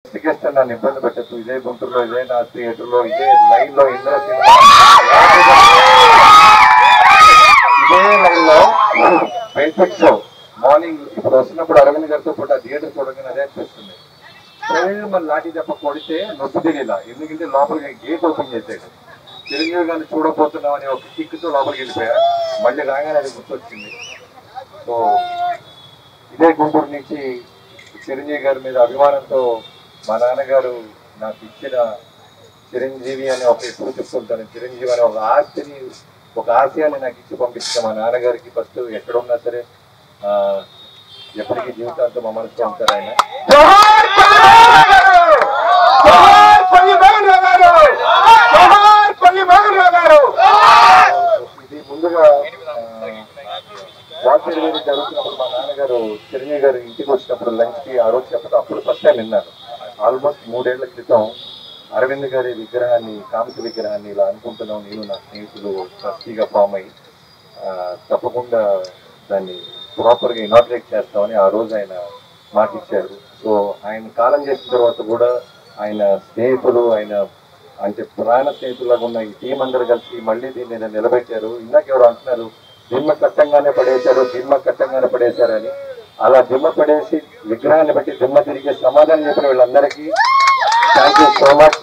Guest నన్ను ఇబ్బంది పెట్టచ్చు. ఇదే గుంటూరులో, ఇదే నా థియేటర్లో, ఇదే లైన్ లో, ఇంద్ర సినిమా ఇదే లైన్ లో బేసిక్ షో మార్నింగ్ ఇప్పుడు వస్తున్నప్పుడు అరవింద్ గారితో పాటు ఆ థియేటర్ చూడగానే అదే అనిపిస్తుంది. మన లాఠీ చెప్ప కొడితే నొప్పి తెలియలా, ఎందుకంటే లోపలికి గేట్ ఓపెన్ చేసాడు. చిరంజీవి గారిని చూడబోతున్నాం అని ఒక కిక్తో లోపలికి వెళ్ళిపోయా. మళ్ళీ రాగానే అది గుర్తొచ్చింది. సో ఇదే గుంటూరు నుంచి చిరంజీవి గారి మీద అభిమానంతో మా నాన్నగారు నాకు ఇచ్చిన చిరంజీవి అని ఒక ఎప్పుడు చెప్తుంటాను, చిరంజీవి అనే ఒక ఆశయాన్ని నాకు ఇచ్చి పంపించిన మా నాన్నగారికి ఫస్ట్ ఎక్కడున్నా సరే ఎప్పటికీ జీవితాంతో మా మనసులో ఉంటారు ఆయన. ఇది ముందుగా వాటర్ జరుగుతున్నప్పుడు మా నాన్నగారు చిరంజీవి గారు ఇంటికి వచ్చినప్పుడు లంచ్ కి ఆ రోజు చెప్పడం అప్పుడు ఫస్ట్ టైం విన్నాను. ఆల్మోస్ట్ 3 ఏళ్ల క్రితం అరవింద్ గారి విగ్రహాన్ని, కాంస్య విగ్రహాన్ని ఇలా అనుకుంటున్నాం నేను నా స్నేహితులు ట్రస్టీగా ఫామ్ అయ్యి తప్పకుండా దాన్ని ప్రాపర్గా ఇనాగ్రేట్ చేస్తామని ఆ రోజు ఆయన మాటిచ్చారు. సో ఆయన కాలం చేసిన తర్వాత కూడా ఆయన స్నేహితులు, ఆయన అంటే ప్రాణ స్నేహితులాగా ఉన్న ఈ టీం అందరూ కలిసి మళ్ళీ దీన్ని నిలబెట్టారు. ఇందాక ఎవరు అంటున్నారు దిమ్మ కట్టంగానే పడేశారని. అలా దిమ్మ పడేసి విగ్రహాన్ని బట్టి దిమ్మ తిరిగే సమాధానం చెప్పిన వీళ్ళందరికీ థ్యాంక్ యూ సో మచ్.